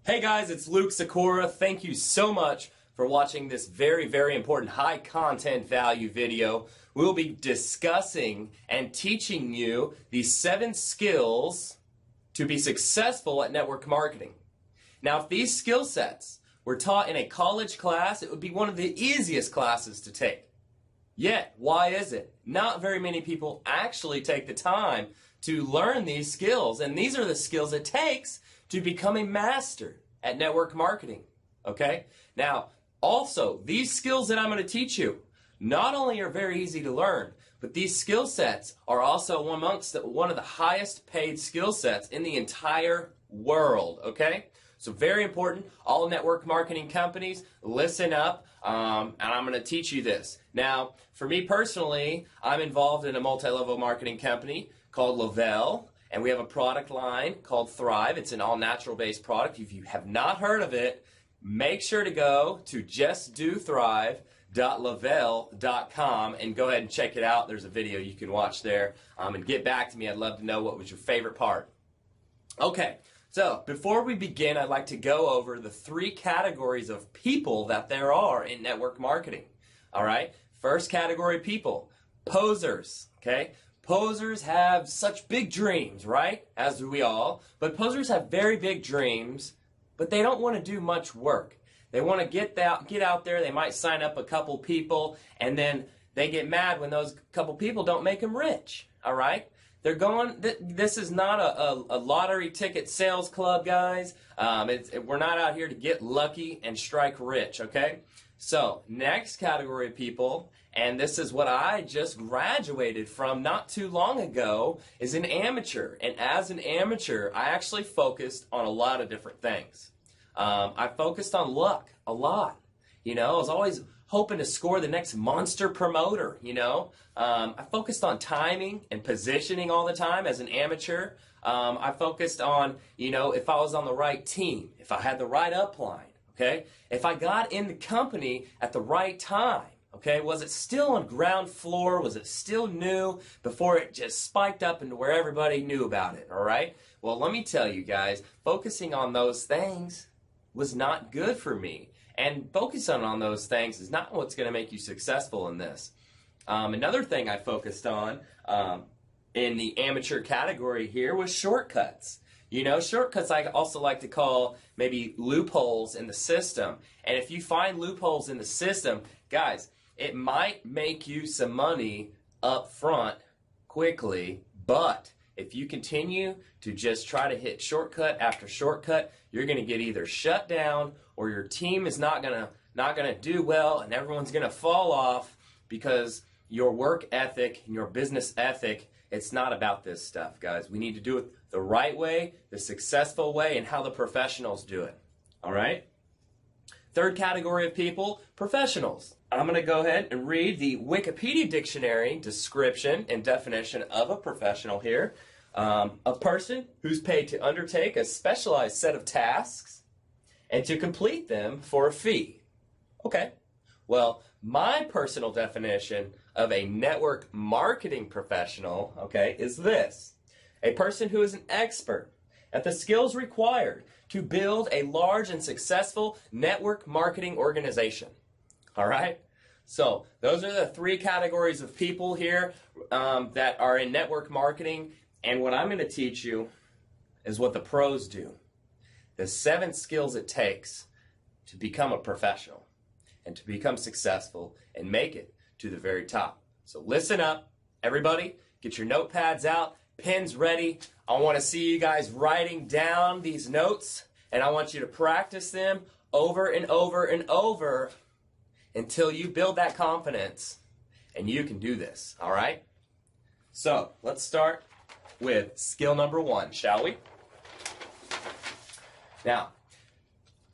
Hey guys, it's Luke Sakura. Thank you so much for watching this very, very important high content value video. We'll be discussing and teaching you these 7 skills to be successful at network marketing. Now, if these skill sets were taught in a college class, it would be one of the easiest classes to take. Yet, why is it? Not very many people actually take the time to learn these skills, and these are the skills it takes to become a master at network marketing. Okay? Now, also, these skills that I'm going to teach you not only are very easy to learn, but these skill sets are also amongst one of the highest paid skill sets in the entire world. Okay? So very important. All network marketing companies, listen up, and I'm going to teach you this. Now, for me personally, I'm involved in a multi-level marketing company called Le-Vel, and we have a product line called Thrive. It's an all-natural based product. If you have not heard of it, make sure to go to justdothrive.level.com and go ahead and check it out. There's a video you can watch there, and get back to me. I'd love to know what was your favorite part. Okay. So, before we begin, I'd like to go over the 3 categories of people that there are in network marketing. All right? First category of people, posers. Okay? Posers have such big dreams, right? As do we all. But posers have very big dreams, but they don't want to do much work. They want to get out there. They might sign up a couple people, and then they get mad when those couple people don't make them rich. All right? They're going, this is not a lottery ticket sales club, guys. We're not out here to get lucky and strike rich, okay? So, next category of people, and this is what I just graduated from not too long ago, is an amateur. And as an amateur, I actually focused on a lot of different things. I focused on luck a lot. You know, I was always hoping to score the next monster promoter, you know. I focused on timing and positioning all the time as an amateur. I focused on, you know, if I was on the right team, if I had the right upline, okay? If I got in the company at the right time, okay? Was it still on ground floor? Was it still new before it just spiked up into where everybody knew about it, all right? Well, let me tell you guys, focusing on those things was not good for me. And focusing on those things is not what's going to make you successful in this. Another thing I focused on in the amateur category here was shortcuts. You know, shortcuts I also like to call maybe loopholes in the system. And if you find loopholes in the system, guys, it might make you some money up front quickly, but if you continue to just try to hit shortcut after shortcut, you're going to get either shut down or your team is not going to do well, and everyone's going to fall off because your work ethic and your business ethic, it's not about this stuff, guys. We need to do it the right way, the successful way, and how the professionals do it. All right? Third category of people, professionals. I'm going to go ahead and read the Wikipedia dictionary description and definition of a professional here. A person who's paid to undertake a specialized set of tasks and to complete them for a fee. Okay. Well, my personal definition of a network marketing professional, okay, is this. A person who is an expert at the skills required to build a large and successful network marketing organization. All right? So those are the 3 categories of people here that are in network marketing. And what I'm going to teach you is what the pros do. The 7 skills it takes to become a professional and to become successful and make it to the very top. So listen up, everybody. Get your notepads out, pens ready. I want to see you guys writing down these notes, and I want you to practice them over and over and over until you build that confidence and you can do this, all right? So let's start with skill number 1, shall we? Now,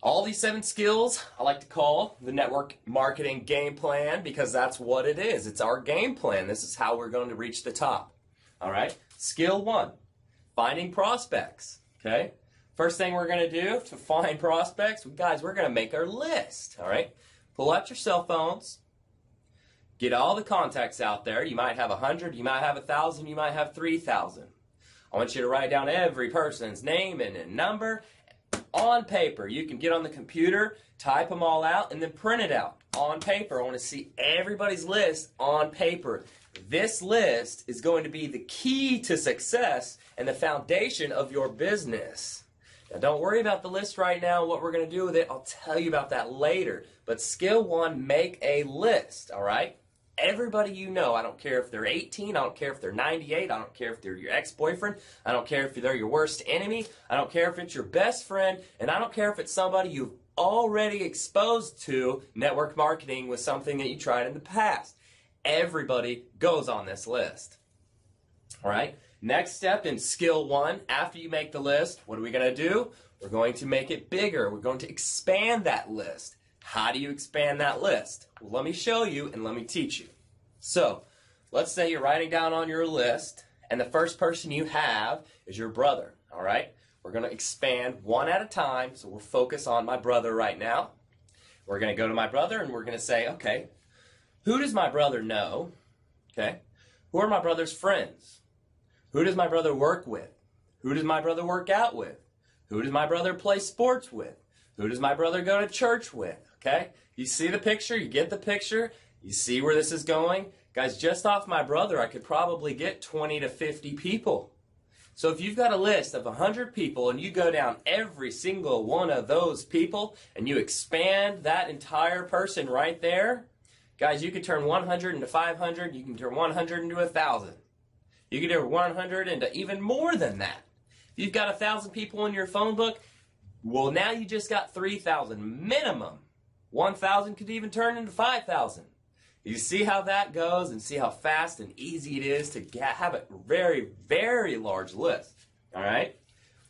all these 7 skills I like to call the network marketing game plan because that's what it is. It's our game plan. This is how we're going to reach the top. All right? Skill 1, finding prospects. Okay? First thing we're going to do to find prospects, guys, we're going to make our list. All right? Pull out your cell phones. Get all the contacts out there. You might have 100, you might have 1,000, you might have 3,000. I want you to write down every person's name and number on paper. You can get on the computer, type them all out, and then print it out on paper. I want to see everybody's list on paper. This list is going to be the key to success and the foundation of your business. Now, don't worry about the list right now, what we're going to do with it. I'll tell you about that later. But skill one, make a list, all right? Everybody you know, I don't care if they're 18, I don't care if they're 98, I don't care if they're your ex-boyfriend, I don't care if they're your worst enemy, I don't care if it's your best friend, and I don't care if it's somebody you've already exposed to network marketing with something that you tried in the past. Everybody goes on this list. All right? Next step in skill one, after you make the list, what are we going to do? We're going to make it bigger. We're going to expand that list. How do you expand that list? Well, let me show you and let me teach you. So, let's say you're writing down on your list, and the first person you have is your brother. All right? We're going to expand one at a time, so we'll focus on my brother right now. We're going to go to my brother, and we're going to say, okay, who does my brother know? Okay? Who are my brother's friends? Who does my brother work with? Who does my brother work out with? Who does my brother play sports with? Who does my brother go to church with? Okay? You see the picture? You get the picture? You see where this is going? Guys, just off my brother, I could probably get 20 to 50 people. So if you've got a list of 100 people and you go down every single one of those people and you expand that entire person right there, guys, you can turn 100 into 500. You can turn 100 into 1,000. You can turn 100 into even more than that. If you've got 1,000 people in your phone book, well, now you just got 3,000 minimum. 1,000 could even turn into 5,000. You see how that goes and see how fast and easy it is to have a very, very large list. All right?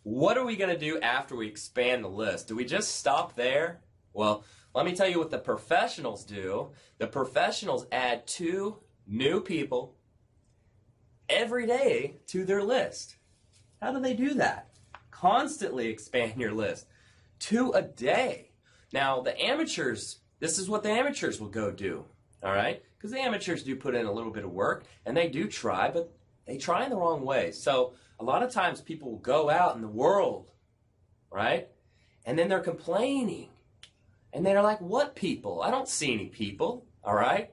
What are we going to do after we expand the list? Do we just stop there? Well, let me tell you what the professionals do. The professionals add 2 new people every day to their list. How do they do that? Constantly expand your list. 2 a day. Now, the amateurs, this is what the amateurs will go do. All right? Because the amateurs do put in a little bit of work, and they do try, but they try in the wrong way. So a lot of times people will go out in the world, right? And then they're complaining. And they're like, what people? I don't see any people, all right?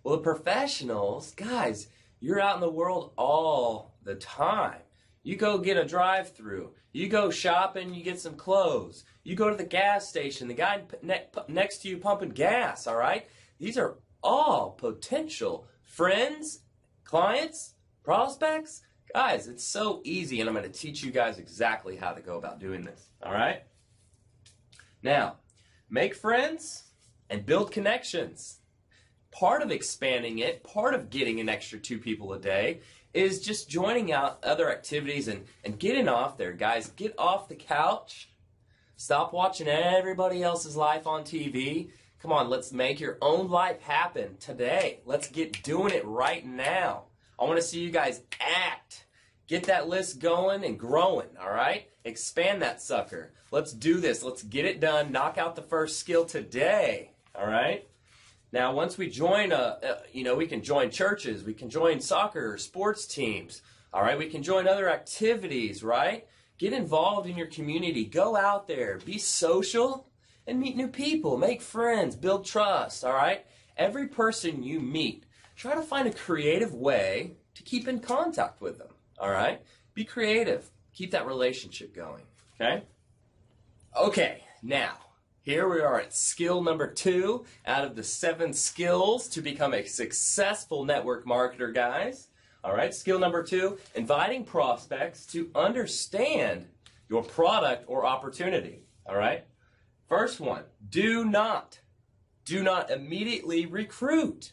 Well, the professionals, guys, you're out in the world all the time. You go get a drive-through. You go shopping, you get some clothes. You go to the gas station, the guy next to you pumping gas, all right? These are all potential friends, clients, prospects. Guys, it's so easy, and I'm going to teach you guys exactly how to go about doing this, all right? Now, make friends and build connections. Part of expanding it, part of getting an extra 2 people a day is just joining out other activities and getting off there, guys. Get off the couch. Stop watching everybody else's life on TV. Come on, let's make your own life happen today. Let's get doing it right now. I want to see you guys act. Get that list going and growing, all right? Expand that sucker. Let's do this. Let's get it done. Knock out the first skill today, all right? Now, once we join, we can join churches. We can join soccer or sports teams, all right? We can join other activities, right? Get involved in your community. Go out there. Be social and meet new people. Make friends. Build trust, all right? Every person you meet, try to find a creative way to keep in contact with them, all right? Be creative. Keep that relationship going, okay? Okay, now, here we are at skill number 2 out of the 7 skills to become a successful network marketer, guys. All right, skill number 2, inviting prospects to understand your product or opportunity, all right? First one, do not immediately recruit.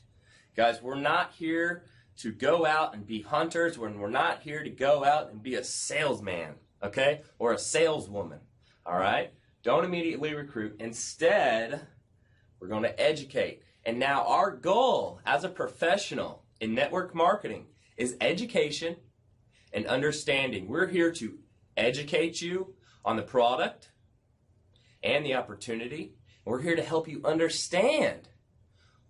Guys, we're not here to go out and be hunters. We're not here to go out and be a salesman, okay, or a saleswoman, all right? Don't immediately recruit. Instead, we're going to educate. And now our goal as a professional in network marketing is education and understanding. We're here to educate you on the product and the opportunity. We're here to help you understand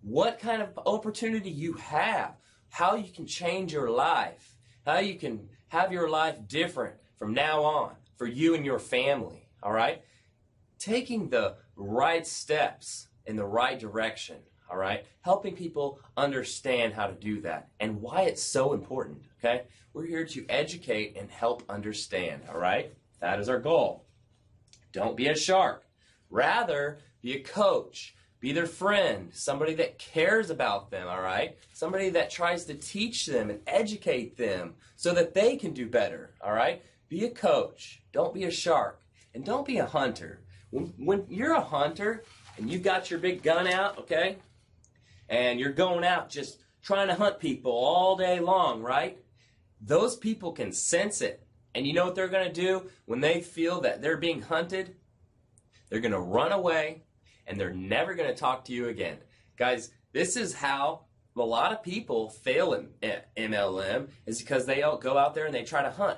what kind of opportunity you have, how you can change your life, how you can have your life different from now on for you and your family, all right? taking the right steps in the right direction, all right? Helping people understand how to do that and why it's so important, okay? We're here to educate and help understand, all right? That is our goal. Don't be a shark. Rather, be a coach. Be their friend, somebody that cares about them, all right? Somebody that tries to teach them and educate them so that they can do better, all right? Be a coach. Don't be a shark. And don't be a hunter. When you're a hunter and you got your big gun out, okay? And you're going out just trying to hunt people all day long, right? Those people can sense it. And you know what they're going to do when they feel that they're being hunted? They're going to run away. And they're never going to talk to you again. Guys, this is how a lot of people fail in MLM, is because they go out there and they try to hunt.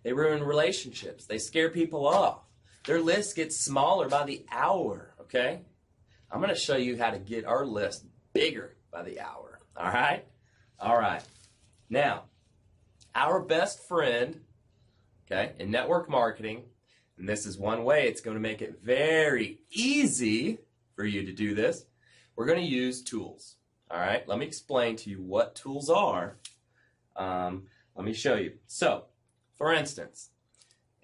They ruin relationships. They scare people off. Their list gets smaller by the hour, okay? I'm going to show you how to get our list bigger by the hour, all right? All right. Now, our best friend, okay, in network marketing, and this is one way it's going to make it very easy for you to do this. We're going to use tools. All right, let me explain to you what tools are. Let me show you. So, for instance,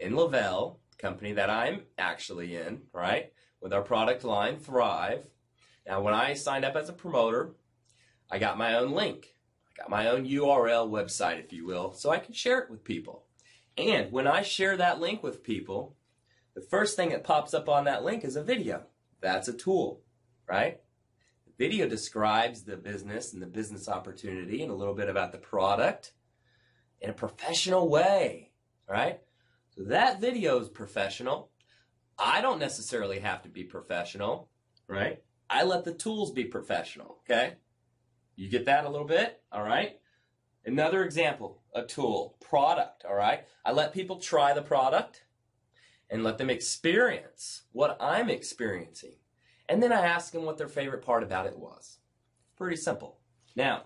in Le-Vel, the company that I'm actually in, right, with our product line, Thrive. Now, when I signed up as a promoter, I got my own link. I got my own URL website, if you will, so I can share it with people. And when I share that link with people, the first thing that pops up on that link is a video. That's a tool, right? The video describes the business and the business opportunity and a little bit about the product in a professional way, right? So that video is professional. I don't necessarily have to be professional, right? I let the tools be professional, okay? You get that a little bit, all right? Another example, a tool, product, all right? I let people try the product and let them experience what I'm experiencing. And then I ask them what their favorite part about it was. Pretty simple. Now,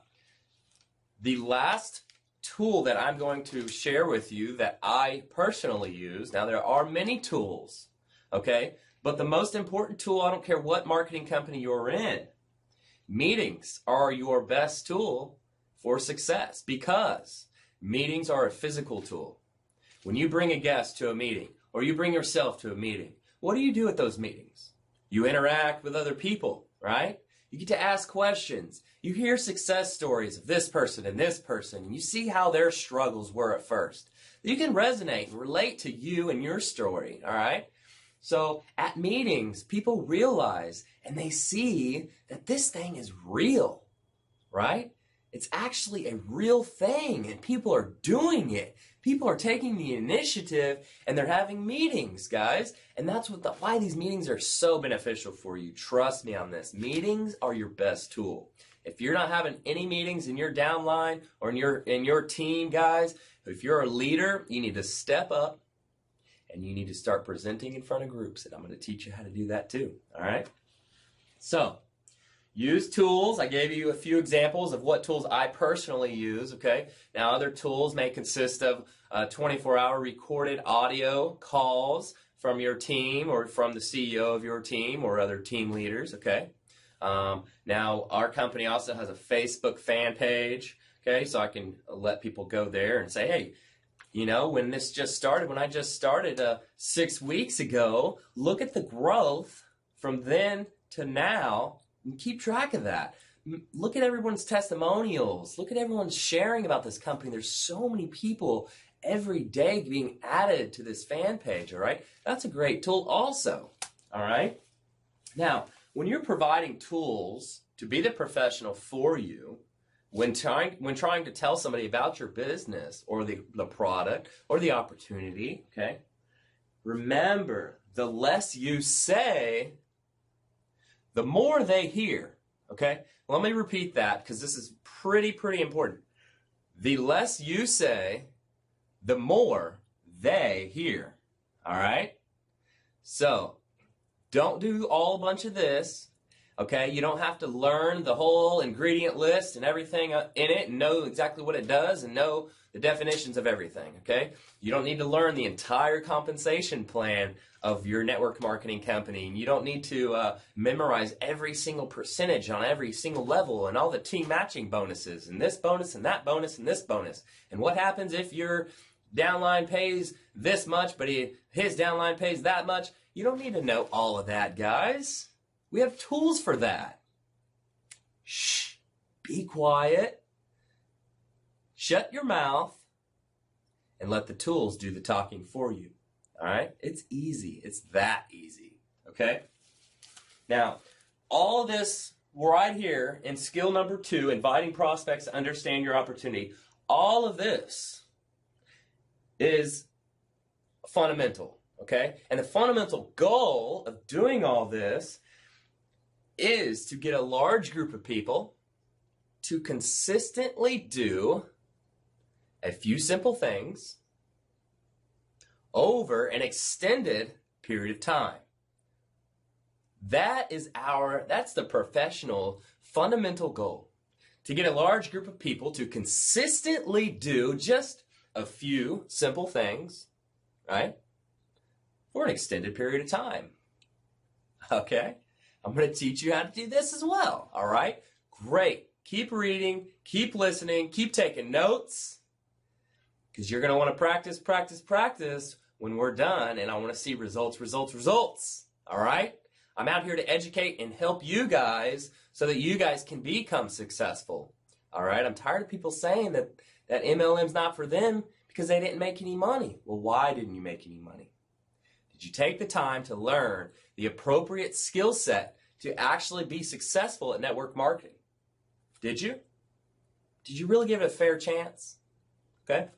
the last tool that I'm going to share with you that I personally use, now there are many tools, okay? But the most important tool, I don't care what marketing company you're in, meetings are your best tool for success, because meetings are a physical tool. When you bring a guest to a meeting, or you bring yourself to a meeting, what do you do at those meetings? You interact with other people, right? You get to ask questions. You hear success stories of this person, and you see how their struggles were at first. You can resonate and relate to you and your story, all right? So at meetings, people realize and they see that this thing is real, right? It's actually a real thing, and people are doing it. People are taking the initiative, and they're having meetings, guys. And that's why these meetings are so beneficial for you. Trust me on this. Meetings are your best tool. If you're not having any meetings in your downline or in your team, guys, if you're a leader, you need to step up, and you need to start presenting in front of groups. And I'm going to teach you how to do that too, all right? So, use tools. I gave you a few examples of what tools I personally use, okay? Now, other tools may consist of 24-hour recorded audio calls from your team or from the CEO of your team or other team leaders, okay? Now, our company also has a Facebook fan page, okay? So I can let people go there and say, hey, you know, when I just started 6 weeks ago, look at the growth from then to now. And keep track of that. Look at everyone's testimonials. Look at everyone sharing about this company. There's so many people every day being added to this fan page, all right? That's a great tool also, all right? Now, when you're providing tools to be the professional for you, when trying to tell somebody about your business or the product or the opportunity, okay, remember, the less you say, the more they hear, okay? Let me repeat that because this is pretty important. The less you say, the more they hear, all right? So, don't do a bunch of this. Okay, you don't have to learn the whole ingredient list and everything in it and know exactly what it does and know the definitions of everything. Okay, you don't need to learn the entire compensation plan of your network marketing company, and you don't need to memorize every single percentage on every single level and all the team matching bonuses and this bonus and that bonus and this bonus. And what happens if your downline pays this much, but his downline pays that much? You don't need to know all of that, guys. We have tools for that. Shh, be quiet, shut your mouth, and let the tools do the talking for you. All right? It's easy. It's that easy. Okay? Now, all this right here in skill number 2, inviting prospects to understand your opportunity, all of this is fundamental. Okay? And the fundamental goal of doing all this is to get a large group of people to consistently do a few simple things over an extended period of time. That's the professional fundamental goal. To get a large group of people to consistently do just a few simple things, right? For an extended period of time. Okay? I'm going to teach you how to do this as well, all right? Great. Keep reading, keep listening, keep taking notes, because you're going to want to practice, practice, practice when we're done, and I want to see results, results, results, all right? I'm out here to educate and help you guys so that you guys can become successful, all right? I'm tired of people saying that MLM's not for them because they didn't make any money. Well, why didn't you make any money? Did you take the time to learn the appropriate skill set to actually be successful at network marketing? Did you? Did you really give it a fair chance? Okay?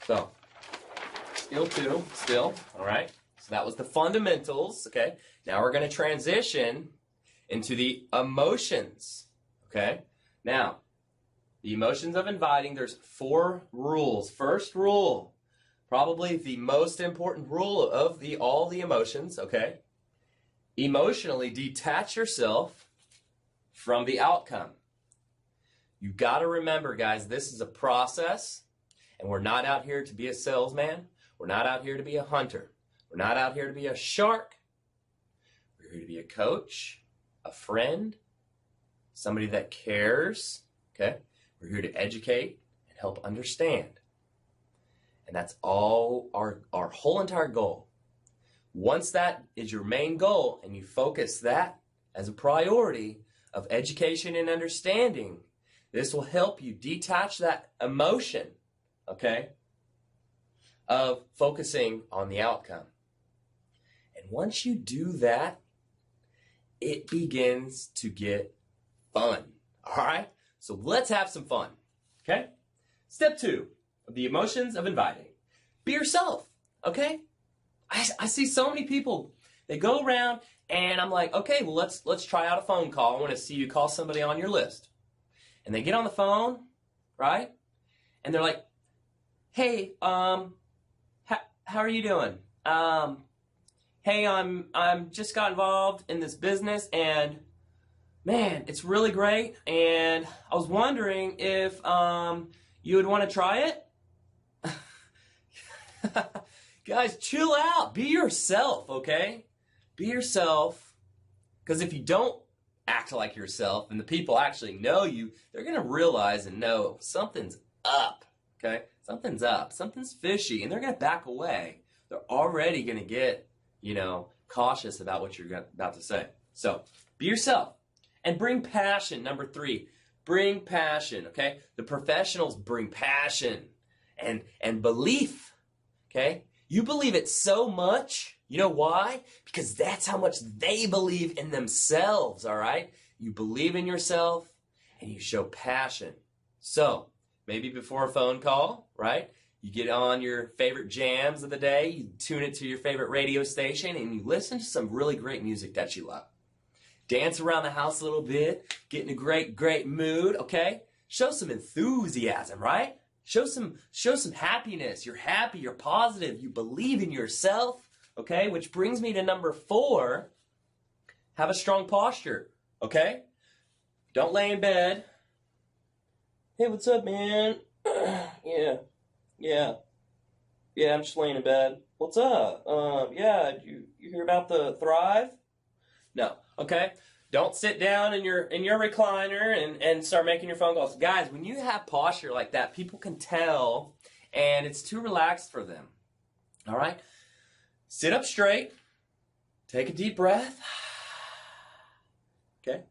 So, skill 2, still, all right? So that was the fundamentals, okay? Now we're going to transition into the emotions, okay? Now, the emotions of inviting, there's 4 rules. First rule, probably the most important rule of all the emotions, okay? Emotionally detach yourself from the outcome. You got to remember, guys, this is a process, and we're not out here to be a salesman. We're not out here to be a hunter. We're not out here to be a shark. We're here to be a coach, a friend, somebody that cares, okay? We're here to educate and help understand. And that's all our whole entire goal. Once that is your main goal and you focus that as a priority of education and understanding, this will help you detach that emotion, okay, of focusing on the outcome. And once you do that, it begins to get fun, all right? So let's have some fun, okay? Step 2 of the emotions of inviting. Be yourself, okay? I see so many people, they go around and I'm like, okay, well, let's try out a phone call. I want to see you call somebody on your list. And they get on the phone, right? And they're like, hey, how are you doing? Hey, I'm just got involved in this business and man, it's really great. And I was wondering if you would want to try it. Guys, chill out. Be yourself, okay? Be yourself. Because if you don't act like yourself and the people actually know you, they're going to realize and know something's up, okay? Something's up. Something's fishy. And they're going to back away. They're already going to get, cautious about what you're about to say. So, be yourself. And bring passion. Number 3, bring passion, okay? The professionals bring passion and belief, okay? You believe it so much. You know why? Because that's how much they believe in themselves, all right? You believe in yourself and you show passion. So, maybe before a phone call, right? You get on your favorite jams of the day, you tune it to your favorite radio station, and you listen to some really great music that you love. Dance around the house a little bit, get in a great mood, okay? Show some enthusiasm, right? Show some happiness. You're happy, you're positive, you believe in yourself, okay? Which brings me to number 4, Have a strong posture, okay? Don't lay in bed. Hey, what's up, man? Yeah, I'm just laying in bed. What's up? Yeah, you hear about the Thrive? No, okay? Don't sit down in your recliner and start making your phone calls. Guys, when you have posture like that, people can tell, and it's too relaxed for them. All right? Sit up straight. Take a deep breath. Okay?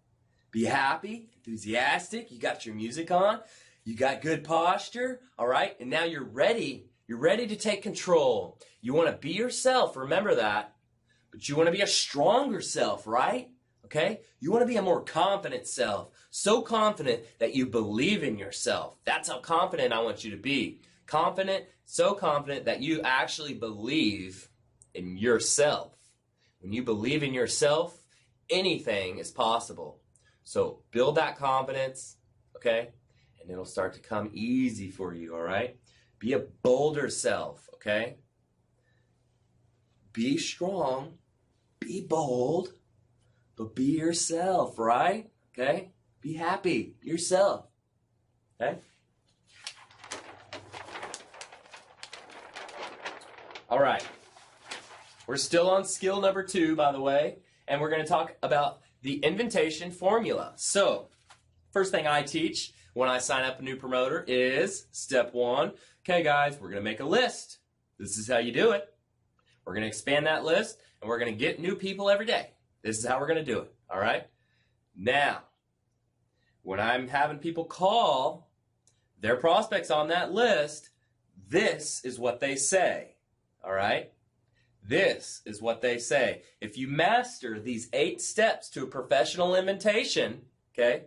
Be happy, enthusiastic. You got your music on. You got good posture. All right? And now you're ready. You're ready to take control. You want to be yourself. Remember that. But you want to be a stronger self, right? Okay? You want to be a more confident self. So confident that you believe in yourself. That's how confident I want you to be. Confident, so confident that you actually believe in yourself. When you believe in yourself, anything is possible. So build that confidence, okay? And it'll start to come easy for you, all right? Be a bolder self, okay? Be strong, be bold, but be yourself, right? Okay? Be happy, yourself, okay? All right. We're still on skill number 2, by the way, and we're going to talk about the invitation formula. So, first thing I teach when I sign up a new promoter is step 1. Okay, guys, we're going to make a list. This is how you do it. We're going to expand that list, and we're going to get new people every day. This is how we're going to do it, all right? Now, when I'm having people call their prospects on that list, this is what they say, all right? This is what they say. If you master these 8 steps to a professional invitation, okay,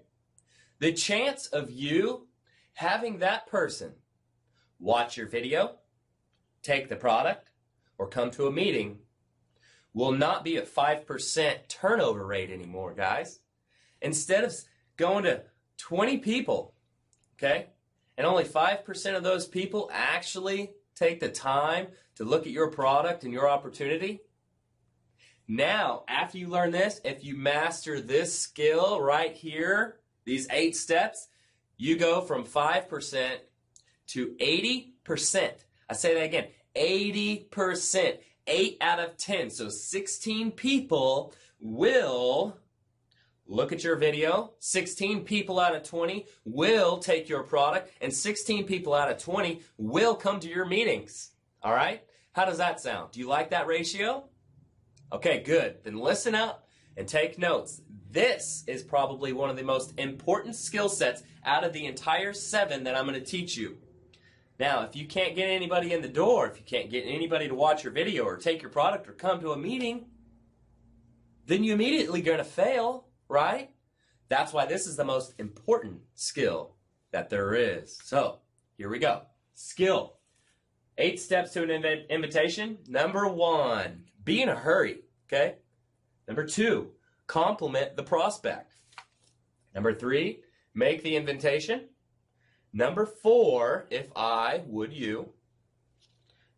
the chance of you having that person watch your video, take the product, or come to a meeting will not be a 5% turnover rate anymore, guys. Instead of going to 20 people, okay, and only 5% of those people actually take the time to look at your product and your opportunity. Now, after you learn this, if you master this skill right here, these 8 steps, you go from 5% to 80%. I say that again, 80%. 8 out of 10. So 16 people will look at your video. 16 people out of 20 will take your product. And 16 people out of 20 will come to your meetings. All right? How does that sound? Do you like that ratio? Okay, good. Then listen up and take notes. This is probably one of the most important skill sets out of the entire 7 that I'm going to teach you. Now, if you can't get anybody in the door, if you can't get anybody to watch your video or take your product or come to a meeting, then you're immediately going to fail, right? That's why this is the most important skill that there is. So, here we go. Skill. 8 steps to an invitation. Number 1, be in a hurry, okay? Number 2, compliment the prospect. Number 3, make the invitation. Number 4, if I, would you.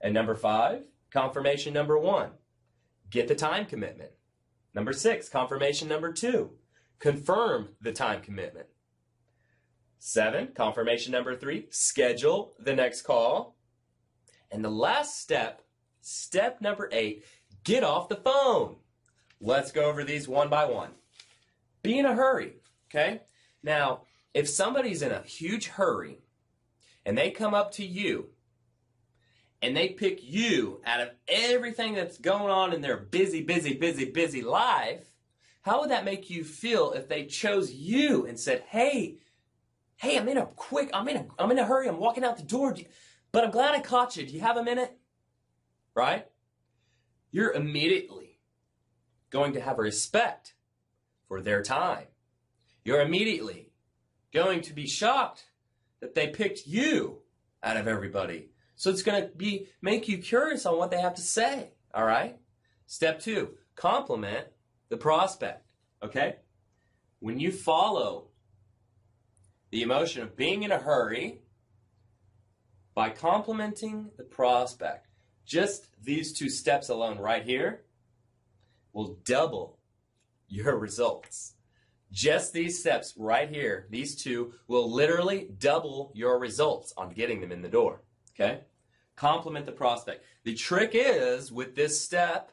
And number 5, confirmation number 1, get the time commitment. Number 6, confirmation number 2, confirm the time commitment. 7, confirmation number 3, schedule the next call. And the last step, step number 8, get off the phone. Let's go over these one by one. Be in a hurry, okay? Now, if somebody's in a huge hurry and they come up to you and they pick you out of everything that's going on in their busy life, how would that make you feel if they chose you and said, hey, I'm in a hurry, I'm walking out the door, but I'm glad I caught you. Do you have a minute? Right? You're immediately going to have respect for their time. You're immediately going to be shocked that they picked you out of everybody. So it's going to make you curious on what they have to say, all right? Step 2, compliment the prospect, okay? When you follow the emotion of being in a hurry by complimenting the prospect, just these 2 steps alone right here will double your results. Just these steps right here, these two, will literally double your results on getting them in the door. Okay? Compliment the prospect. The trick is, with this step,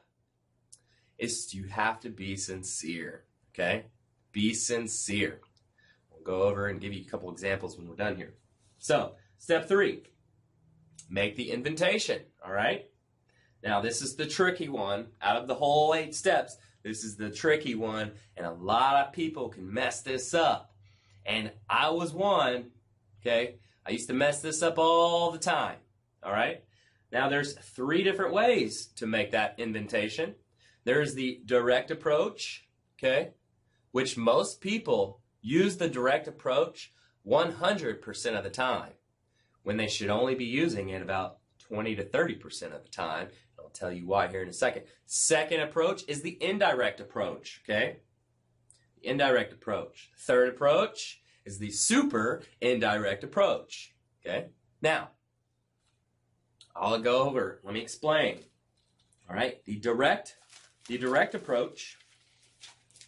is you have to be sincere. Okay? Be sincere. We'll go over and give you a couple examples when we're done here. So, step 3, make the invitation. All right? Now, this is the tricky one. Out of the whole 8 steps, this is the tricky one, and a lot of people can mess this up. And I was one, okay? I used to mess this up all the time, all right? Now, there's 3 different ways to make that invitation. There's the direct approach, okay, which most people use the direct approach 100% of the time, when they should only be using it about 20 to 30% of the time. I'll tell you why here in a second. Second approach is the indirect approach, okay? The indirect approach. Third approach is the super indirect approach, okay? Now, I'll go over, let me explain. All right, the direct approach,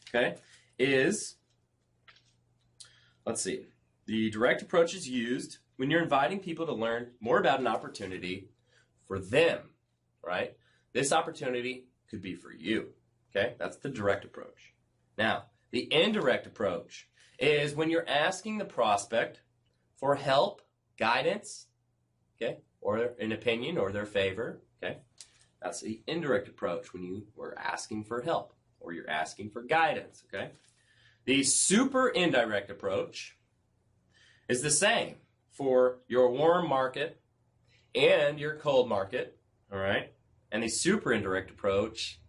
okay, is, let's see, the direct approach is used when you're inviting people to learn more about an opportunity for them, right? This opportunity could be for you, okay? That's the direct approach. Now, the indirect approach is when you're asking the prospect for help, guidance, okay, or an opinion or their favor, okay? That's the indirect approach, when you were asking for help or you're asking for guidance, okay? The super indirect approach is the same for your warm market and your cold market, all right? And the super indirect approach,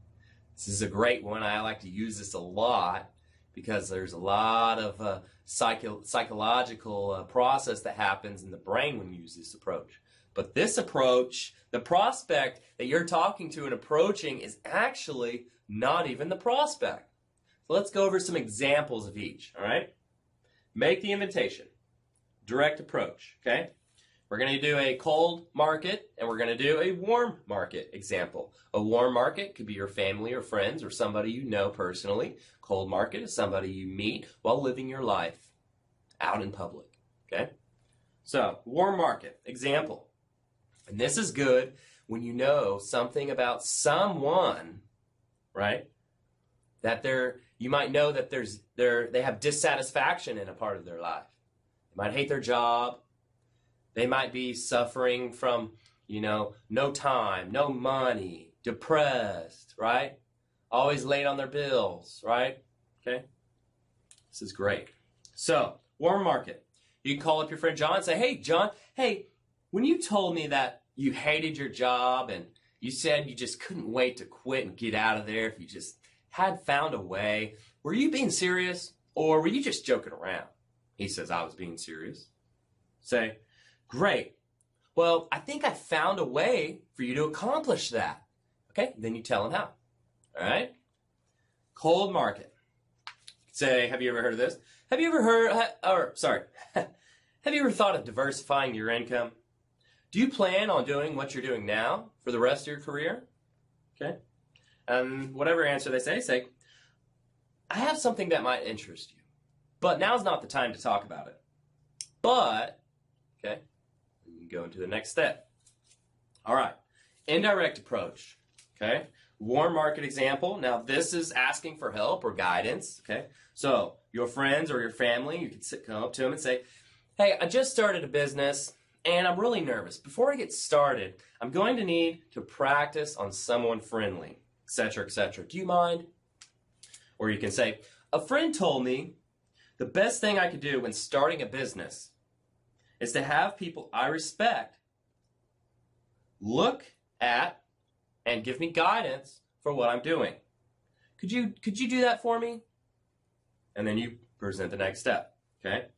this is a great one. I like to use this a lot because there's a lot of psychological process that happens in the brain when you use this approach. But this approach, the prospect that you're talking to and approaching is actually not even the prospect. So let's go over some examples of each, all right? Make the invitation. Direct approach, okay? We're going to do a cold market and we're going to do a warm market example. A warm market could be your family or friends or somebody you know personally. Cold market is somebody you meet while living your life out in public, okay? So, warm market example. And this is good when you know something about someone, right? That you might know that they have dissatisfaction in a part of their life. They might hate their job. They might be suffering from, no time, no money, depressed, right? Always late on their bills, right? Okay? This is great. So, warm market. You can call up your friend John and say, hey, John, when you told me that you hated your job and you said you just couldn't wait to quit and get out of there if you just had found a way, were you being serious or were you just joking around? He says, I was being serious. Say, great. Well, I think I found a way for you to accomplish that. Okay, then you tell him how. All right? Cold market. Say, have you ever heard of this? Have you ever thought of diversifying your income? Do you plan on doing what you're doing now for the rest of your career? Okay? And whatever answer they say, I have something that might interest you, but now's not the time to talk about it. But, okay, you can go into the next step. All right, indirect approach, okay? Warm market example. Now, this is asking for help or guidance, okay? So, your friends or your family, you can come up to them and say, hey, I just started a business and I'm really nervous. Before I get started, I'm going to need to practice on someone friendly, etc., etc. Do you mind? Or you can say, a friend told me the best thing I could do when starting a business is to have people I respect look at and give me guidance for what I'm doing. Could you do that for me? And then you present the next step, okay?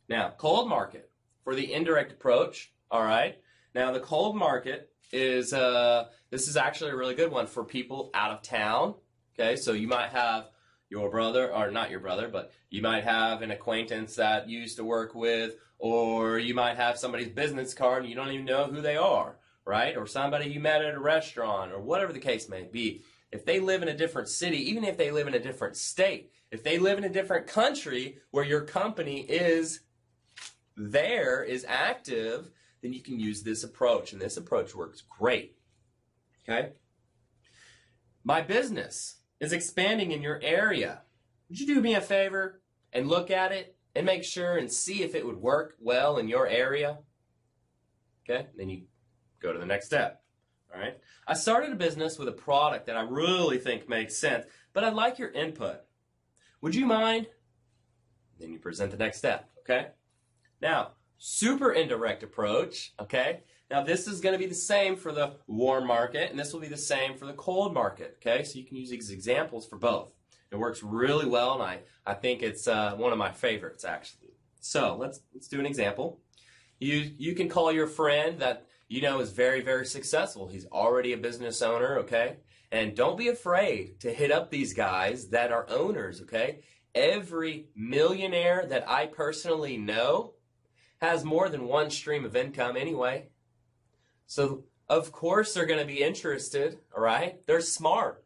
Now, cold market. For the indirect approach, all right? Now, the cold market is, this is actually a really good one for people out of town, okay? So you might have your brother, or not your brother, but you might have an acquaintance that you used to work with, or you might have somebody's business card and you don't even know who they are, right? Or somebody you met at a restaurant, or whatever the case may be. if they live in a different city, even if they live in a different state, if they live in a different country where your company is active, then you can use this approach, and this approach works great. Okay? My business is expanding in your area. Would you do me a favor and look at it and make sure and see if it would work well in your area? Okay? Then you go to the next step. All right? I started a business with a product that I really think makes sense, but I'd like your input. Would you mind? Then you present the next step. Okay? Now, super indirect approach. Okay? Now, this is going to be the same for the warm market, and this will be the same for the cold market, okay? So you can use these examples for both. It works really well, and I think it's one of my favorites, actually. So let's do an example. You can call your friend that you know is very, very successful. He's already a business owner, okay? And don't be afraid to hit up these guys that are owners, okay? Every millionaire that I personally know has more than one stream of income anyway. So, of course, they're going to be interested, all right? They're smart.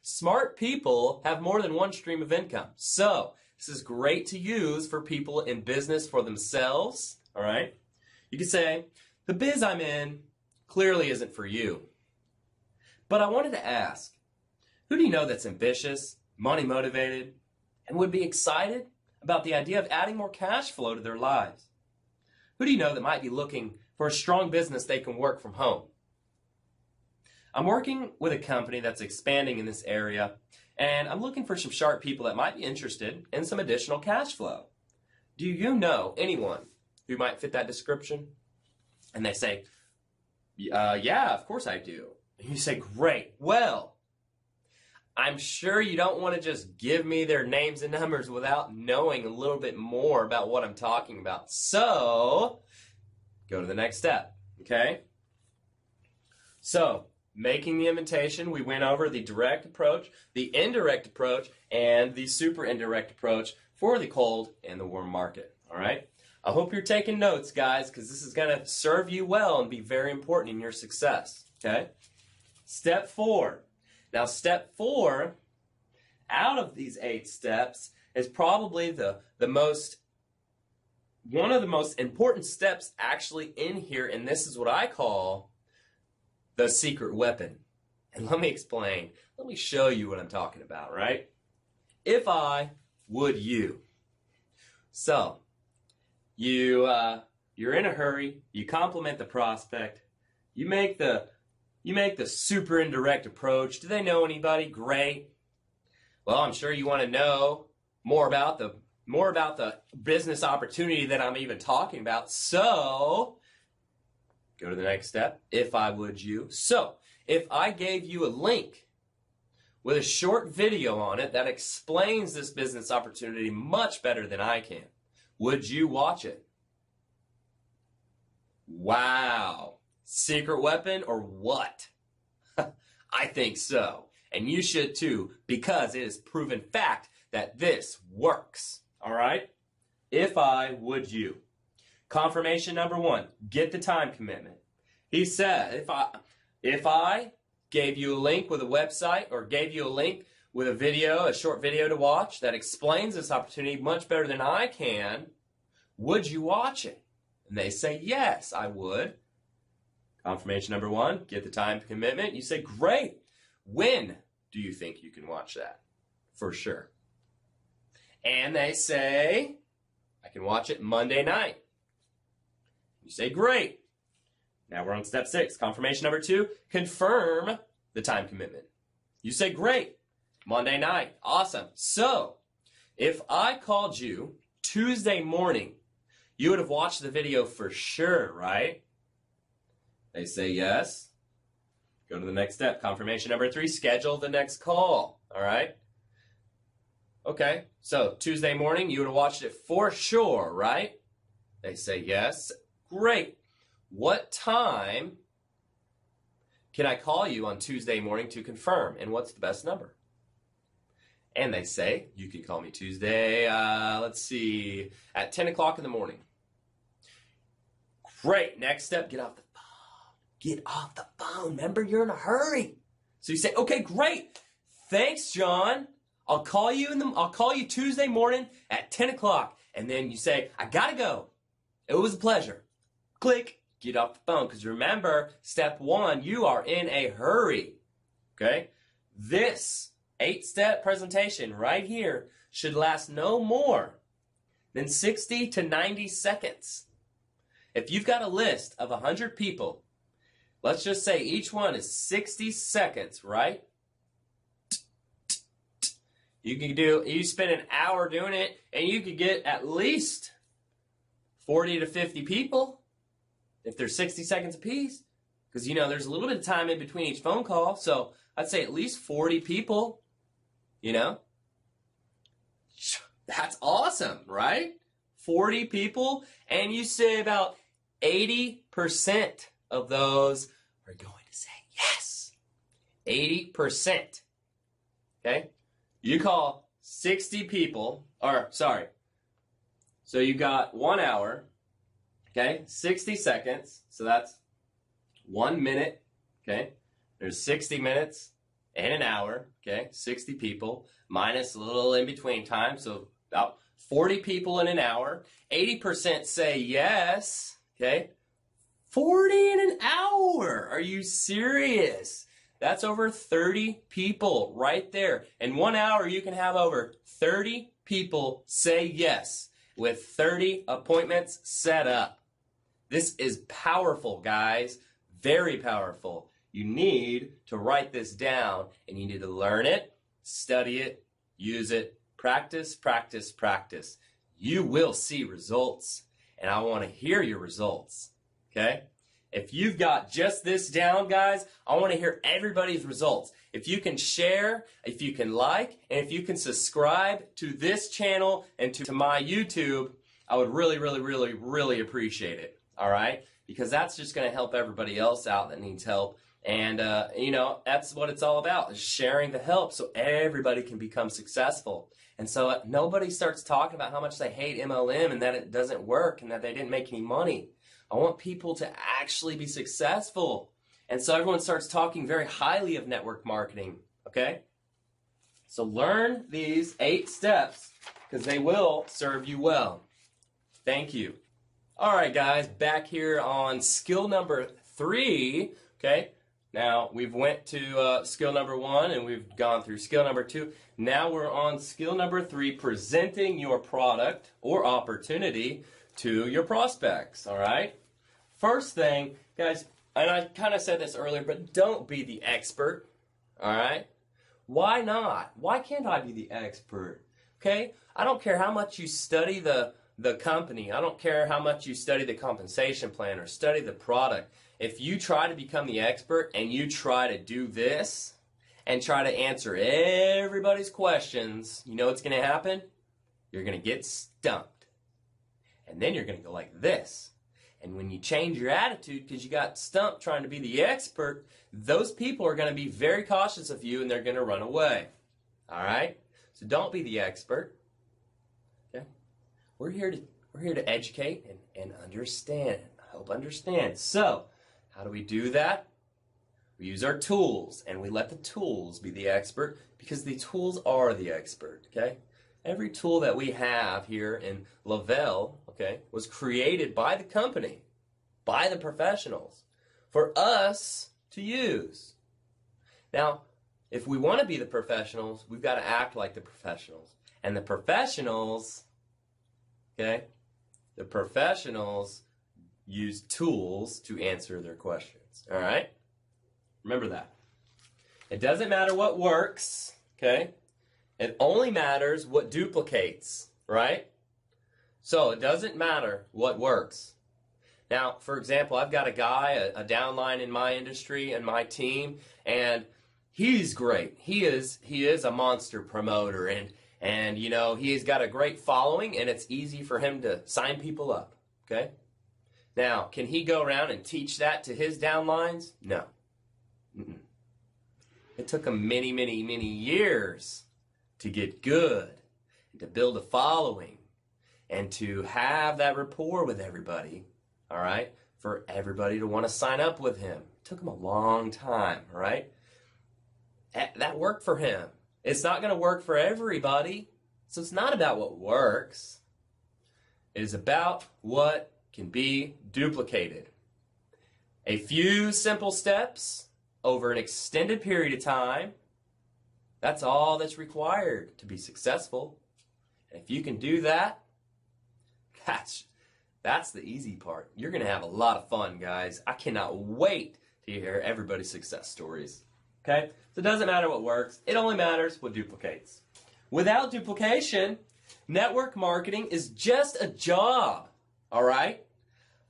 Smart people have more than one stream of income. So, this is great to use for people in business for themselves, all right? You can say, the biz I'm in clearly isn't for you. But I wanted to ask, who do you know that's ambitious, money motivated, and would be excited about the idea of adding more cash flow to their lives? Who do you know that might be looking for a strong business they can work from home? I'm working with a company that's expanding in this area, and I'm looking for some sharp people that might be interested in some additional cash flow. Do you know anyone who might fit that description? And they say, yeah, of course I do. And you say, great. Well, I'm sure you don't want to just give me their names and numbers without knowing a little bit more about what I'm talking about. So, go to the next step, okay? So, making the invitation, we went over the direct approach, the indirect approach, and the super indirect approach for the cold and the warm market, all right? I hope you're taking notes, guys, because this is going to serve you well and be very important in your success, okay? Step 4. Now, step 4, out of these 8 steps, is probably one of the most important steps actually in here, and this is what I call the secret weapon. And let me explain. Let me show you what I'm talking about, right? If I would you. So, you're in a hurry, you compliment the prospect, you make the super indirect approach. Do they know anybody? Great. Well, I'm sure you want to know more about the business opportunity that I'm even talking about. So, go to the next step. If I would you. So, if I gave you a link with a short video on it that explains this business opportunity much better than I can, would you watch it? Wow. Secret weapon or what? I think so. And you should too, because it is proven fact that this works. All right? If I would you. Confirmation number 1, get the time commitment. He said, if I gave you a link with a website or gave you a link with a video, a short video to watch that explains this opportunity much better than I can, would you watch it? And they say, yes, I would. Confirmation number 1, get the time commitment. You say, great. When do you think you can watch that? For sure. And they say, I can watch it Monday night. You say, great. Now we're on step 6. Confirmation number 2, confirm the time commitment. You say, great. Monday night. Awesome. So, if I called you Tuesday morning, you would have watched the video for sure, right? They say yes. Go to the next step. Confirmation number 3, schedule the next call. All right? Okay, so Tuesday morning, you would have watched it for sure, right? They say yes. Great. What time can I call you on Tuesday morning to confirm? And what's the best number? And they say, you can call me Tuesday, let's see, at 10 o'clock in the morning. Great. Next step, get off the phone. Get off the phone. Remember, you're in a hurry. So you say, okay, great. Thanks, John. I'll call you Tuesday morning at 10 o'clock. And then you say, I gotta go. It was a pleasure. Click, get off the phone. Because remember, step 1, you are in a hurry. Okay? This 8-step presentation right here should last no more than 60 to 90 seconds. If you've got a list of 100 people, let's just say each one is 60 seconds, right? You spend an hour doing it, and you could get at least 40 to 50 people if they're 60 seconds apiece. Because, there's a little bit of time in between each phone call, so I'd say at least 40 people, That's awesome, right? 40 people, and you say about 80% of those are going to say yes. 80%. Okay? You call 60 people, so you got 1 hour, okay? 60 seconds, so that's 1 minute, okay? There's 60 minutes and an hour, okay? 60 people, minus a little in between time, so about 40 people in an hour. 80% say yes, okay? 40 in an hour. Are you serious? That's over 30 people right there. In 1 hour, you can have over 30 people say yes with 30 appointments set up. This is powerful, guys. Very powerful. You need to write this down, and you need to learn it, study it, use it, practice, practice, practice. You will see results, and I want to hear your results, okay? If you've got just this down, guys, I want to hear everybody's results. If you can share, if you can like, and if you can subscribe to this channel and to my YouTube, I would really, really, really, really appreciate it, all right? Because that's just going to help everybody else out that needs help. And, that's what it's all about, is sharing the help so everybody can become successful. And so nobody starts talking about how much they hate MLM and that it doesn't work and that they didn't make any money. I want people to actually be successful. And so everyone starts talking very highly of network marketing, okay? So learn these 8 steps because they will serve you well. Thank you. All right, guys, back here on skill number 3, okay? Now, we've went to skill number 1 and we've gone through skill number 2. Now we're on skill number 3, presenting your product or opportunity to your prospects, all right? First thing, guys, and I kind of said this earlier, but don't be the expert, all right? Why not? Why can't I be the expert? Okay? I don't care how much you study the company. I don't care how much you study the compensation plan or study the product. If you try to become the expert and you try to do this and try to answer everybody's questions, you know what's going to happen? You're going to get stumped. And then you're going to go like this. And when you change your attitude because you got stumped trying to be the expert, those people are going to be very cautious of you and they're going to run away. All right? So don't be the expert. Okay? We're here to educate and understand, help understand. So, how do we do that? We use our tools and we let the tools be the expert because the tools are the expert, okay? Every tool that we have here in Le-Vel, okay, was created by the company, by the professionals, for us to use. Now, if we want to be the professionals, we've got to act like the professionals. And the professionals, okay, the professionals use tools to answer their questions, all right? Remember that. It doesn't matter what works, okay? It only matters what duplicates, right? So it doesn't matter what works. Now, for example, I've got a guy, a downline in my industry and my team, and he's great. He is a monster promoter, and you know, he's got a great following, and it's easy for him to sign people up, okay? Now, can he go around and teach that to his downlines? No. Mm-mm. It took him many, many, many years to get good, to build a following, and to have that rapport with everybody, all right, for everybody to want to sign up with him. It took him a long time, all right? that worked for him. It's not going to work for everybody. So it's not about what works. It is about what can be duplicated. A few simple steps over an extended period of time, that's all that's required to be successful. And if you can do that, that's the easy part. You're going to have a lot of fun, guys. I cannot wait to hear everybody's success stories. Okay? So it doesn't matter what works. It only matters what duplicates. Without duplication, network marketing is just a job. All right?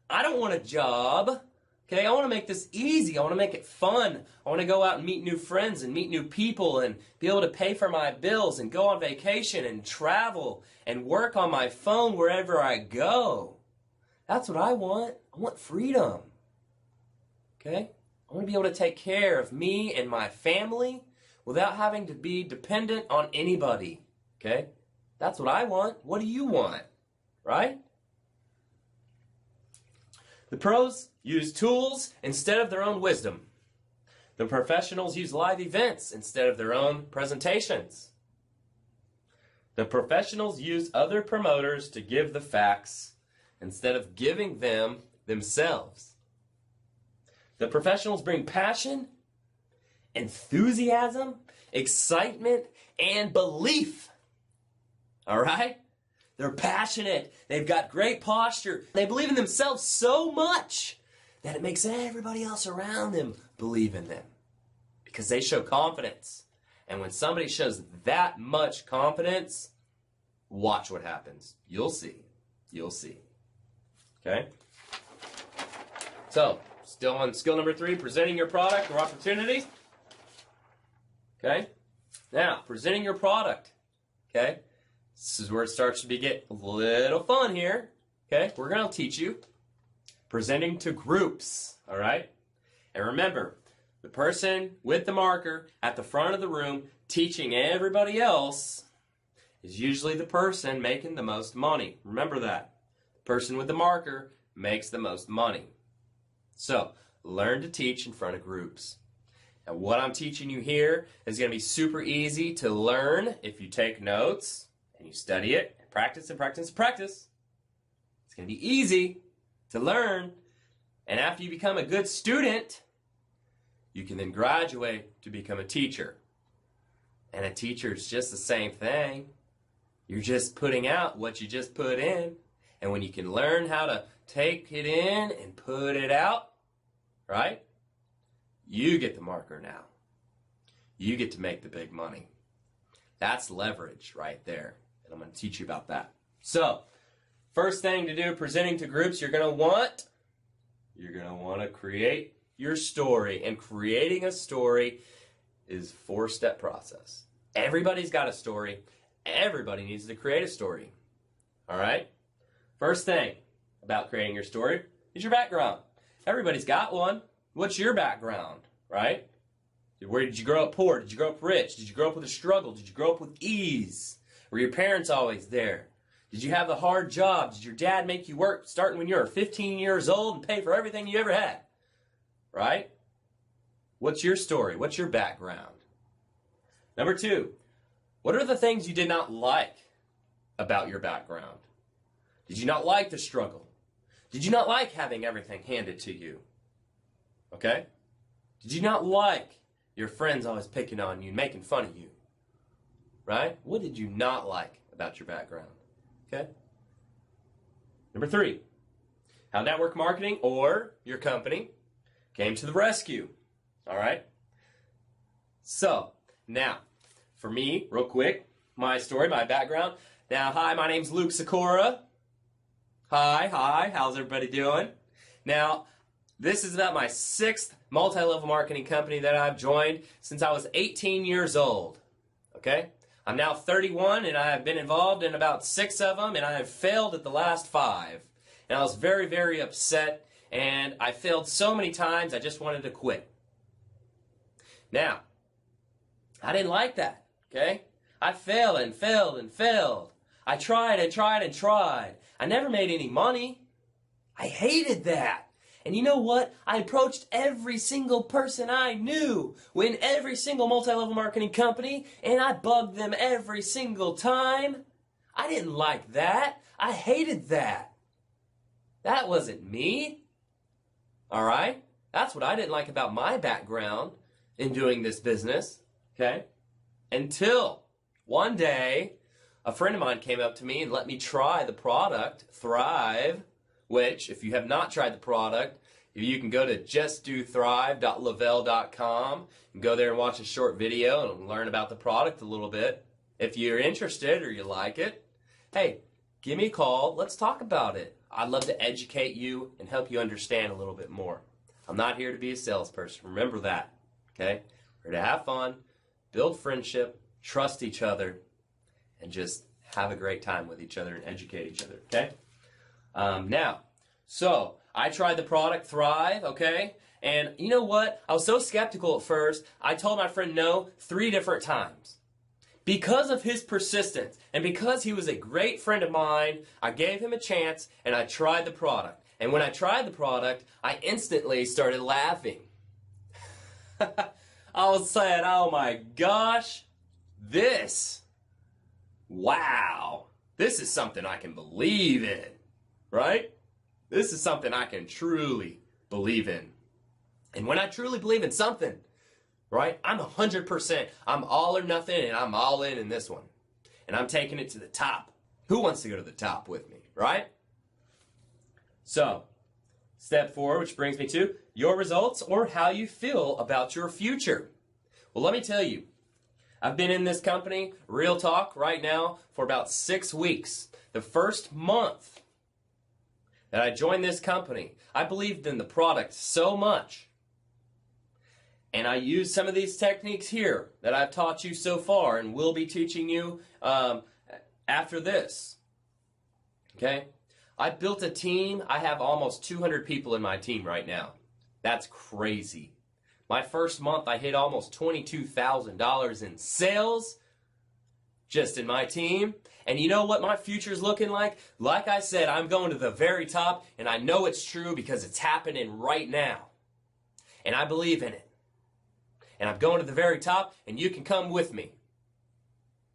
I don't want a job. Okay? I want to make this easy. I want to make it fun. I want to go out and meet new friends and meet new people and be able to pay for my bills and go on vacation and travel and work on my phone wherever I go. That's what I want. I want freedom. Okay? I want to be able to take care of me and my family without having to be dependent on anybody. Okay? That's what I want. What do you want? Right? The pros use tools instead of their own wisdom. The professionals use live events instead of their own presentations. The professionals use other promoters to give the facts instead of giving them themselves. The professionals bring passion, enthusiasm, excitement, and belief. All right? They're passionate. They've got great posture. They believe in themselves so much that it makes everybody else around them believe in them because they show confidence. And when somebody shows that much confidence, watch what happens. You'll see. You'll see. Okay? So, still on skill number 3, presenting your product or opportunity. Okay? Now, presenting your product. Okay? This is where it starts to get a little fun here. Okay? We're going to teach you presenting to groups. All right? And remember, the person with the marker at the front of the room teaching everybody else is usually the person making the most money. Remember that. The person with the marker makes the most money. So, learn to teach in front of groups. And what I'm teaching you here is going to be super easy to learn if you take notes and you study it, and practice and practice and practice. It's going to be easy to learn. And after you become a good student, you can then graduate to become a teacher. And a teacher is just the same thing. You're just putting out what you just put in. And when you can learn how to take it in and put it out, right? You get the marker now. You get to make the big money. That's leverage right there. And I'm going to teach you about that. So, first thing to do, presenting to groups, you're going to want to create your story. And creating a story is a 4-step process. Everybody's got a story. Everybody needs to create a story. All right? First thing about creating your story is your background. Everybody's got one. What's your background, right? Where did you grow up poor? Did you grow up rich? Did you grow up with a struggle? Did you grow up with ease? Were your parents always there? Did you have a hard job? Did your dad make you work starting when you were 15 years old and pay for everything you ever had? Right? What's your story? What's your background? Number 2, what are the things you did not like about your background? Did you not like the struggle? Did you not like having everything handed to you? Okay? Did you not like your friends always picking on you and making fun of you? Right? What did you not like about your background? Okay? Number 3, how network marketing or your company came to the rescue. All right? So, now, for me, real quick, my story, my background. Now, hi, my name's Luke Sikora. Hi, how's everybody doing? Now, this is about my 6th multi-level marketing company that I've joined since I was 18 years old. Okay? I'm now 31 and I have been involved in about 6 of them and I have failed at the last 5. And I was very, very upset and I failed so many times I just wanted to quit. Now, I didn't like that. Okay? I failed and failed and failed. I tried and tried and tried. I never made any money. I hated that. And you know what? I approached every single person I knew in every single multi-level marketing company, and I bugged them every single time. I didn't like that. I hated that. That wasn't me. All right? That's what I didn't like about my background in doing this business. Okay? Until one day, a friend of mine came up to me and let me try the product, Thrive, which, if you have not tried the product, you can go to justdothrive.level.com and go there and watch a short video and learn about the product a little bit. If you're interested or you like it, hey, give me a call. Let's talk about it. I'd love to educate you and help you understand a little bit more. I'm not here to be a salesperson. Remember that, okay? We're here to have fun, build friendship, trust each other, and just have a great time with each other and educate each other, okay? So I tried the product, Thrive, okay? And you know what? I was so skeptical at first, I told my friend no 3 different times. Because of his persistence, and because he was a great friend of mine, I gave him a chance, and I tried the product. And when I tried the product, I instantly started laughing. I was saying, oh my gosh, wow, this is something I can believe in, right? This is something I can truly believe in. And when I truly believe in something, right, I'm 100%. I'm all or nothing, and I'm all in this one. And I'm taking it to the top. Who wants to go to the top with me, right? So, step 4, which brings me to your results or how you feel about your future. Well, let me tell you, I've been in this company, real talk, right now for about 6 weeks. The first month that I joined this company, I believed in the product so much. And I used some of these techniques here that I've taught you so far and will be teaching you after this. Okay? I built a team. I have almost 200 people in my team right now. That's crazy. My first month, I hit almost $22,000 in sales just in my team. And you know what my future's looking like? Like I said, I'm going to the very top, and I know it's true because it's happening right now. And I believe in it. And I'm going to the very top, and you can come with me.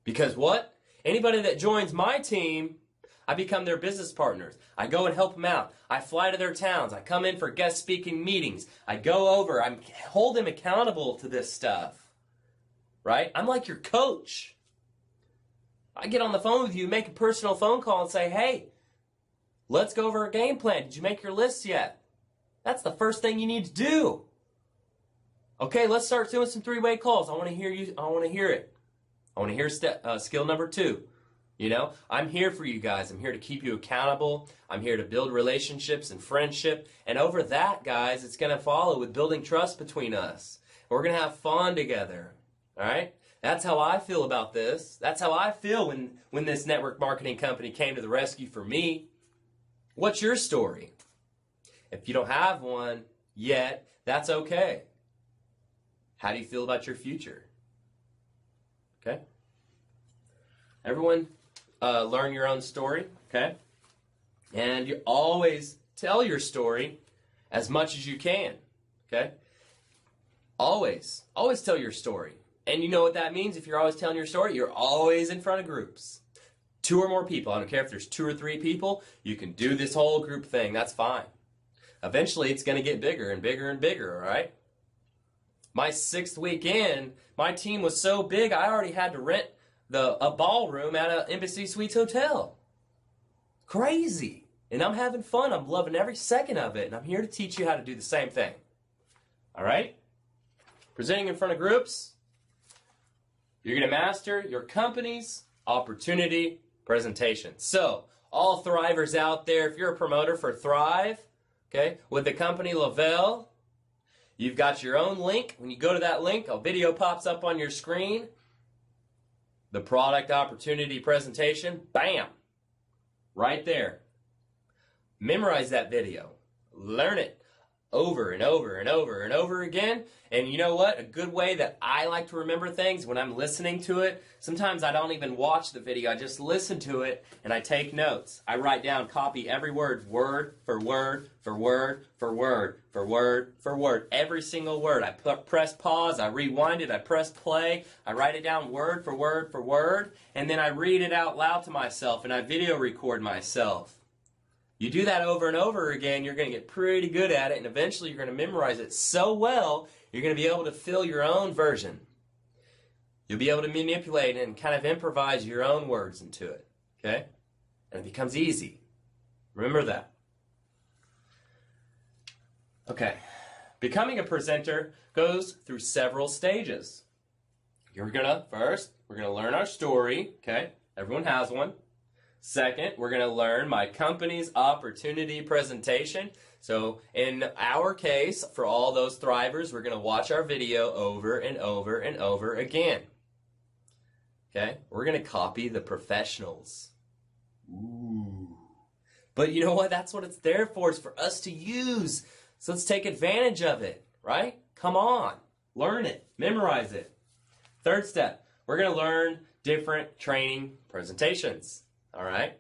Because what? Anybody that joins my team, I become their business partners. I go and help them out. I fly to their towns. I come in for guest speaking meetings. I go over. I hold them accountable to this stuff. Right? I'm like your coach. I get on the phone with you, make a personal phone call and say, hey, let's go over a game plan. Did you make your list yet? That's the first thing you need to do. Okay, let's start doing some 3-way calls. I want to hear you. I want to hear it. I want to hear skill number 2. You know, I'm here for you guys. I'm here to keep you accountable. I'm here to build relationships and friendship. And over that, guys, it's going to follow with building trust between us. We're going to have fun together. All right? That's how I feel about this. That's how I feel when this network marketing company came to the rescue for me. What's your story? If you don't have one yet, that's okay. How do you feel about your future? Okay? Everyone, learn your own story, okay? And you always tell your story as much as you can, okay? Always tell your story. And you know what that means? If you're always telling your story, you're always in front of groups. 2 or more people. I don't care if there's 2 or 3 people. You can do this whole group thing. That's fine. Eventually, it's going to get bigger and bigger and bigger, all right? My 6th week in, my team was so big, I already had to rent a ballroom at an Embassy Suites hotel. Crazy. And I'm having fun. I'm loving every second of it. And I'm here to teach you how to do the same thing. All right? Presenting in front of groups. You're going to master your company's opportunity presentation. So, all Thrivers out there, if you're a promoter for Thrive, okay, with the company Le-Vel, you've got your own link. When you go to that link, a video pops up on your screen. The product opportunity presentation, bam, right there. Memorize that video. Learn it. over and over and over and over again. And you know what? A good way that I like to remember things when I'm listening to it, sometimes I don't even watch the video. I just listen to it and I take notes. I write down, copy every word for word for word for word for word for word. Every single word. I press pause, I rewind it, I press play, I write it down word for word for word, and then I read it out loud to myself and I video record myself. You do that over and over again, you're going to get pretty good at it, and eventually you're going to memorize it so well, you're going to be able to fill your own version. You'll be able to manipulate and kind of improvise your own words into it, okay? And it becomes easy. Remember that. Okay. Becoming a presenter goes through several stages. We're going to learn our story, okay? Everyone has one. Second, we're going to learn my company's opportunity presentation. So in our case, for all those thrivers, we're going to watch our video over and over and over again. Okay? We're going to copy the professionals. Ooh. But you know what? That's what it's there for, is for us to use. So let's take advantage of it, right? Come on. Learn it. Memorize it. Third step, we're going to learn different training presentations. All right?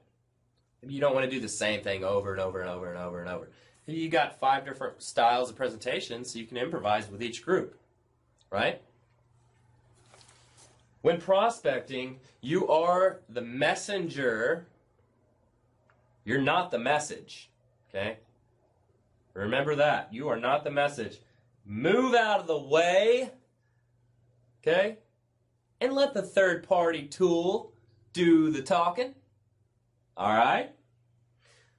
Maybe you don't want to do the same thing over and over and over and over and over. Maybe you got 5 different styles of presentations so you can improvise with each group. Right? When prospecting, you are the messenger. You're not the message. Okay? Remember that. You are not the message. Move out of the way. Okay? And let the third party tool do the talking. All right?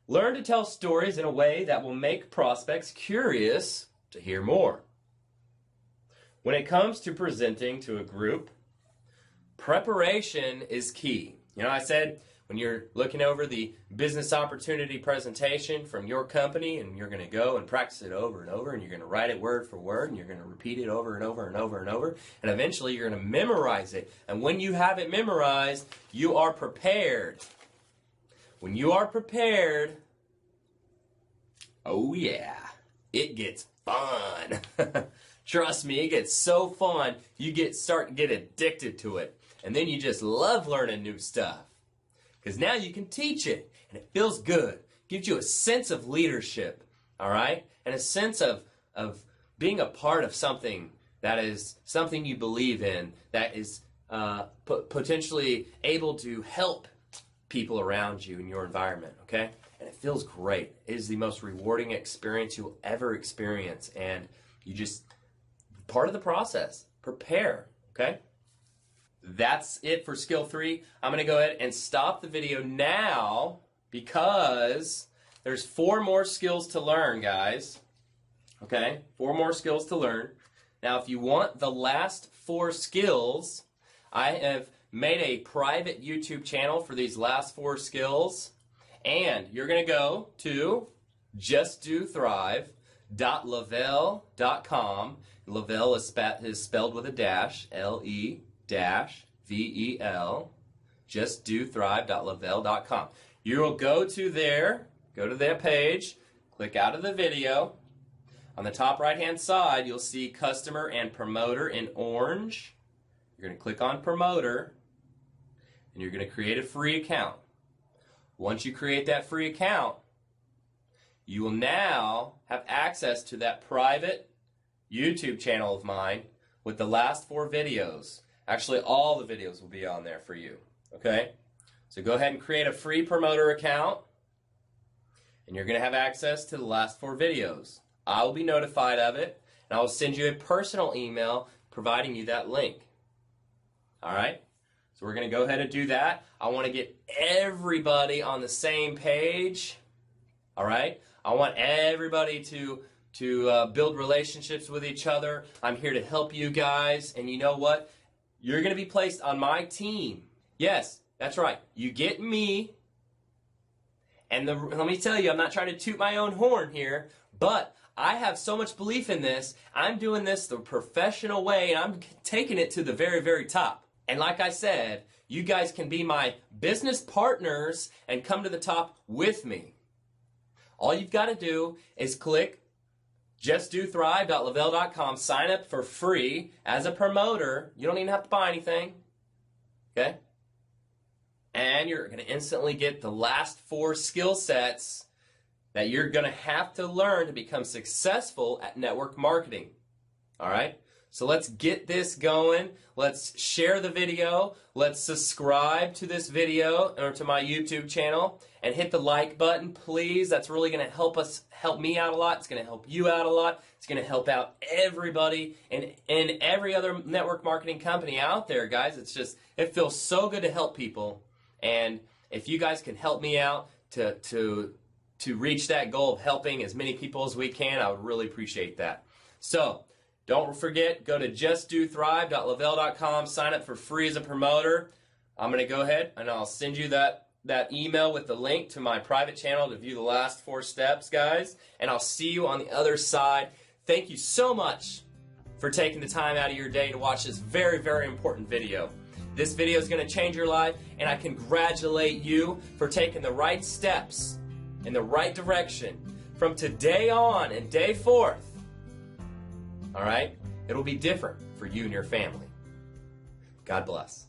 Learn to tell stories in a way that will make prospects curious to hear more. When it comes to presenting to a group, preparation is key. You know, I said when you're looking over the business opportunity presentation from your company, and you're going to go and practice it over and over, and you're going to write it word for word, and you're going to repeat it over and over and over and over, and eventually you're going to memorize it. And when you have it memorized, you are prepared. When you are prepared, oh yeah, it gets fun. Trust me, it gets so fun, you start to get addicted to it. And then you just love learning new stuff. Because now you can teach it, and it feels good. Gives you a sense of leadership, all right? And a sense of being a part of something that is something you believe in, that is potentially able to help people around you in your environment, okay? And it feels great. It is the most rewarding experience you'll ever experience, and you just, part of the process, prepare, okay? That's it for skill 3. I'm going to go ahead and stop the video now because there's 4 more skills to learn, guys, okay? 4 more skills to learn. Now, if you want the last 4 skills, I have made a private YouTube channel for these last 4 skills, and you're going to go to justdothrive.le-vel.com. Le-Vel is spelled with a dash, L-E-V-E-L, justdothrive.le-vel.com. You will go to their page, click out of the video. On the top right-hand side, you'll see Customer and Promoter in orange. You're going to click on Promoter, and you're going to create a free account. Once you create that free account, you will now have access to that private YouTube channel of mine with the last 4 videos. Actually, all the videos will be on there for you, okay? So go ahead and create a free promoter account, and you're going to have access to the last 4 videos. I will be notified of it, and I will send you a personal email providing you that link. All right? So we're going to go ahead and do that. I want to get everybody on the same page. All right? I want everybody to build relationships with each other. I'm here to help you guys. And you know what? You're going to be placed on my team. Yes, that's right. You get me. And let me tell you, I'm not trying to toot my own horn here, but I have so much belief in this. I'm doing this the professional way, and I'm taking it to the very, very top. And like I said, you guys can be my business partners and come to the top with me. All you've got to do is click Just do thrive.level.com. Sign up for free as a promoter. You don't even have to buy anything. Okay? And you're going to instantly get the last 4 skill sets that you're going to have to learn to become successful at network marketing. All right? So let's get this going. Let's share the video. Let's subscribe to this video or to my YouTube channel and hit the like button, please. That's really going to help me out a lot. It's going to help you out a lot. It's going to help out everybody and every other network marketing company out there, guys. It feels so good to help people. And if you guys can help me out to reach that goal of helping as many people as we can, I would really appreciate that. So, don't forget, go to justdothrive.level.com, sign up for free as a promoter. I'm going to go ahead and I'll send you that email with the link to my private channel to view the last 4 steps, guys. And I'll see you on the other side. Thank you so much for taking the time out of your day to watch this very, very important video. This video is going to change your life, and I congratulate you for taking the right steps in the right direction from today on and day forth. All right? It'll be different for you and your family. God bless.